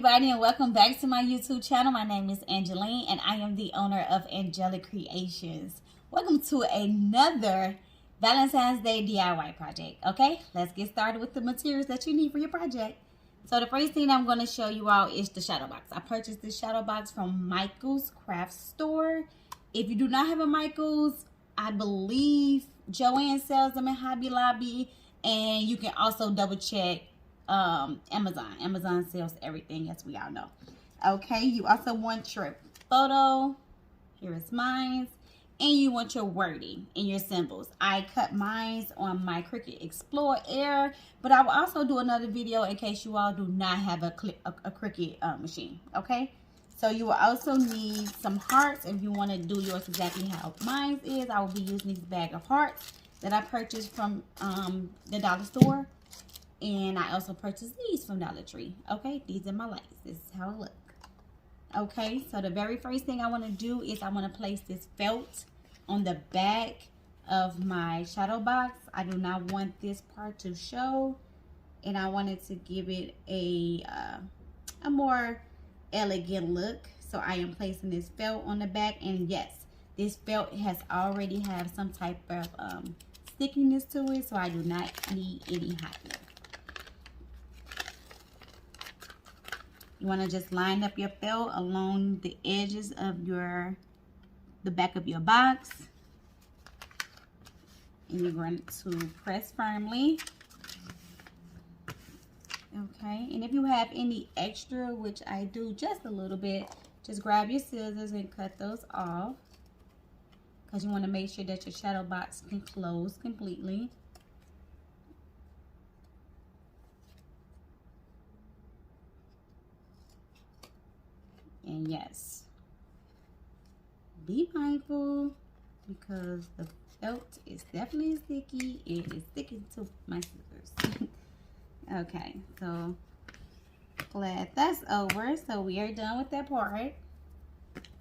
everybody, and welcome back to my YouTube channel. My name is Angeline and I am the owner of Angelic Creations. Welcome to another Valentine's Day DIY project. Okay, let's get started with the materials that you need for your project. So the first thing I'm going to show you all is the shadow box. I purchased this shadow box from Michael's Craft Store. If you do not have a Michael's, I believe Joanne sells them in Hobby Lobby, and you can also double check Amazon sells everything, as we all know. Okay, you also want your photo. Here is mine. And you want your wording and your symbols. I cut mine on my Cricut Explore Air, but I will also do another video in case you all do not have a Cricut machine. Okay, so you will also need some hearts if you want to do yours exactly how mine is. I will be using this bag of hearts that I purchased from the dollar store. And I also purchased these from Dollar Tree. Okay, these are my lights. This is how it looks. Okay, so the very first thing I want to do is I want to place this felt on the back of my shadow box. I do not want this part to show, and I wanted to give it a more elegant look. So I am placing this felt on the back, and yes, this felt has already have some type of stickiness to it, so I do not need any hot glue. You want to just line up your felt along the edges of the back of your box. And you're going to press firmly. Okay, and if you have any extra, which I do just a little bit, just grab your scissors and cut those off. Because you want to make sure that your shadow box can close completely. And yes, be mindful because the felt is definitely sticky. It is sticking to my scissors. Okay, so glad that's over. So we are done with that part.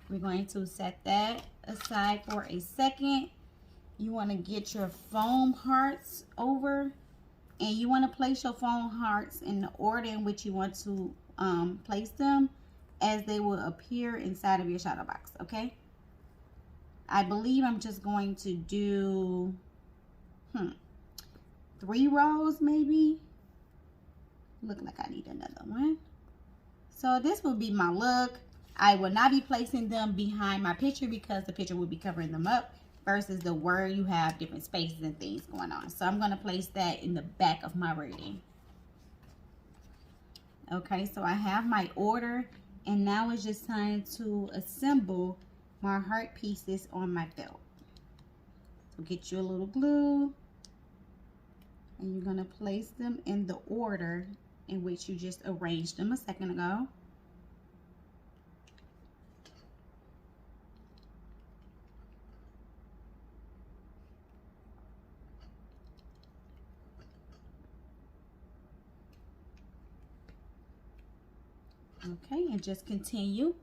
We're going to set that aside for a second. You want to get your foam hearts over, and you want to place your foam hearts in the order in which you want to place them, as they will appear inside of your shadow box. Okay, I believe I'm just going to do 3 rows, maybe. Look like I need another one. So this will be my look. I will not be placing them behind my picture because the picture will be covering them up, versus the word, you have different spaces and things going on. So I'm going to place that in the back of my wording. Okay, so I have my order. And now it's just time to assemble my heart pieces on my felt. So get you a little glue, and you're going to place them in the order in which you just arranged them a second ago. Okay, and just continue.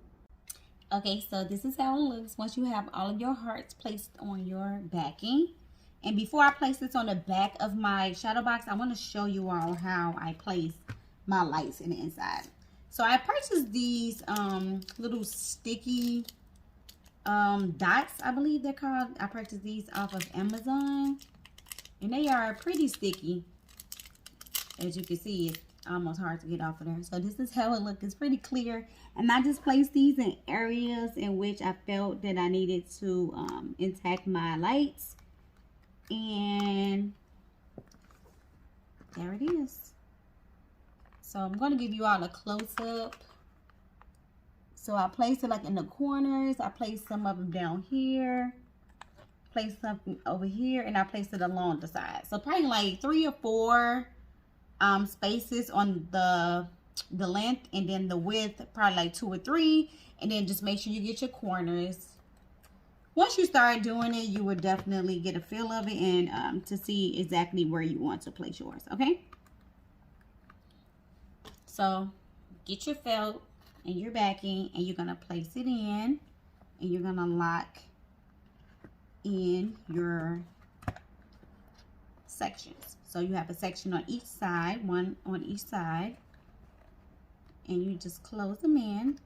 Okay, so this is how it looks once you have all of your hearts placed on your backing. And before I place this on the back of my shadow box, I want to show you all how I place my lights in the inside. So I purchased these little sticky dots, I believe they're called. I purchased these off of Amazon, and they are pretty sticky. As you can see, it's almost hard to get off of there. So this is how it looks. It's pretty clear, and I just placed these in areas in which I felt that I needed to intact my lights, and there it is. So I'm going to give you all a close-up. So I placed it like in the corners. I placed some of them down here, placed something over here, and I placed it along the side. So probably like 3 or 4 spaces on the length, and then the width probably like 2 or 3, and then just make sure you get your corners. Once you start doing it, you will definitely get a feel of it and to see exactly where you want to place yours. Okay, so get your felt and your backing, and you're gonna place it in, and you're gonna lock in your sections. So you have a section on each side, one on each side, and you just close them in.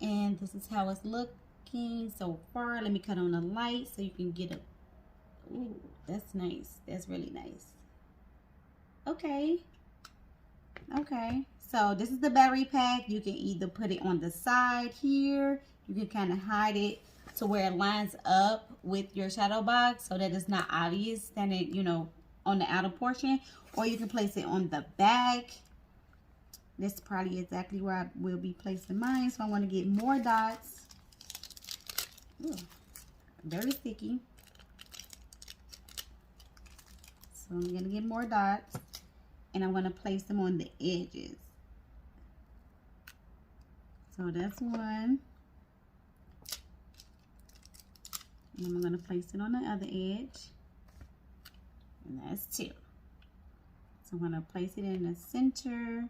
And this is how it's looking so far. Let me cut on the light so you can get a, ooh, that's nice. That's really nice. Okay. Okay. So this is the battery pack. You can either put it on the side here. You can kind of hide it to where it lines up with your shadow box so that it's not obvious standing, you know, on the outer portion. Or you can place it on the back. This is probably exactly where I will be placing mine. So I want to get more dots. Ooh, very sticky. So I'm going to get more dots. And I'm going to place them on the edges. So that's one. And I'm going to place it on the other edge. And that's two. So I'm going to place it in the center.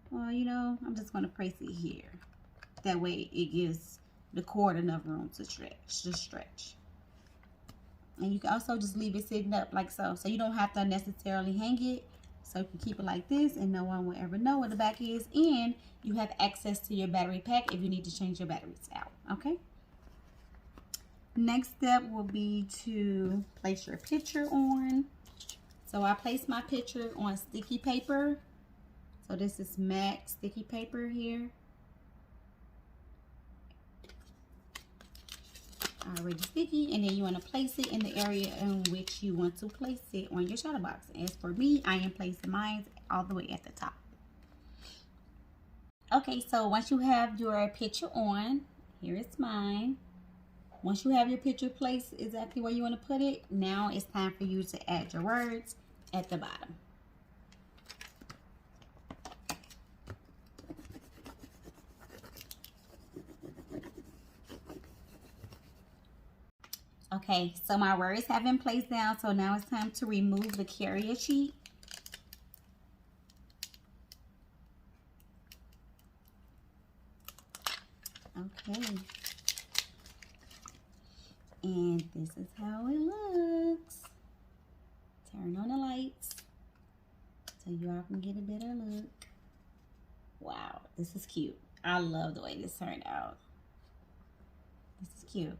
Well, you know, I'm just going to place it here. That way it gives the cord enough room to stretch. And you can also just leave it sitting up like so. So you don't have to necessarily hang it. So you can keep it like this and no one will ever know where the back is. And you have access to your battery pack if you need to change your batteries out. Okay. Next step will be to place your picture on. So I place my picture on sticky paper. So this is matte sticky paper here. Already sticky, and then you want to place it in the area in which you want to place it on your shadow box. As for me, I am placing mine all the way at the top. Okay, so once you have your picture on, here is mine. Once you have your picture placed exactly where you want to put it, now it's time for you to add your words at the bottom. Okay, so my words have been placed down, so now it's time to remove the carrier sheet. Okay. And this is how it looks. Turn on the lights so you all can get a better look. Wow, this is cute. I love the way this turned out. This is cute.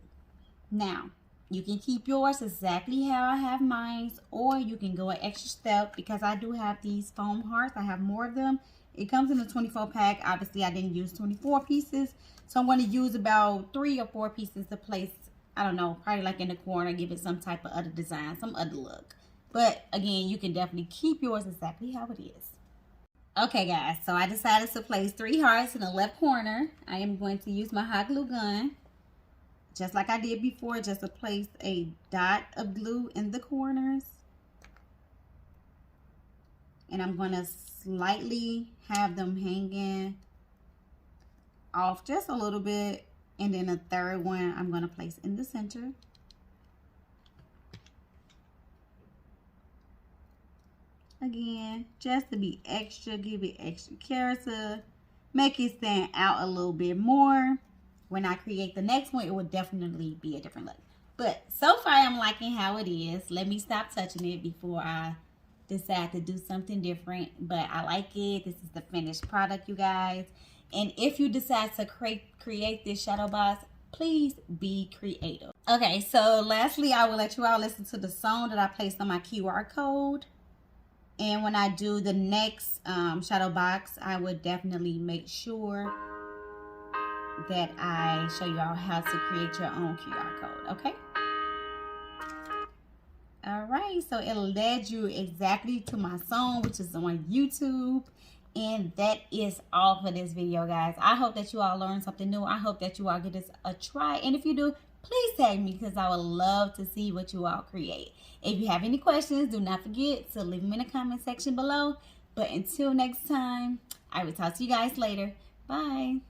Now, you can keep yours exactly how I have mine, or you can go an extra step because I do have these foam hearts. I have more of them. It comes in a 24 pack. Obviously, I didn't use 24 pieces. So I'm going to use about 3 or 4 pieces to place, I don't know, probably like in the corner, give it some type of other design, some other look. But again, you can definitely keep yours exactly how it is. Okay, guys, so I decided to place 3 hearts in the left corner. I am going to use my hot glue gun. Just like I did before, just to place a dot of glue in the corners. And I'm going to slightly have them hanging off just a little bit. And then a third one I'm going to place in the center. Again, just to be extra, give it extra character. Make it stand out a little bit more. When I create the next one, it will definitely be a different look. But so far, I'm liking how it is. Let me stop touching it before I decide to do something different. But I like it. This is the finished product, you guys. And if you decide to create this shadow box, please be creative. Okay, so lastly, I will let you all listen to the song that I placed on my QR code. And when I do the next shadow box, I would definitely make sure that I show you all how to create your own QR code, okay? All right, so it led you exactly to my song, which is on YouTube. And that is all for this video, guys. I hope that you all learned something new. I hope that you all give this a try. And if you do, please tag me because I would love to see what you all create. If you have any questions, do not forget to leave them in the comment section below. But until next time, I will talk to you guys later. Bye.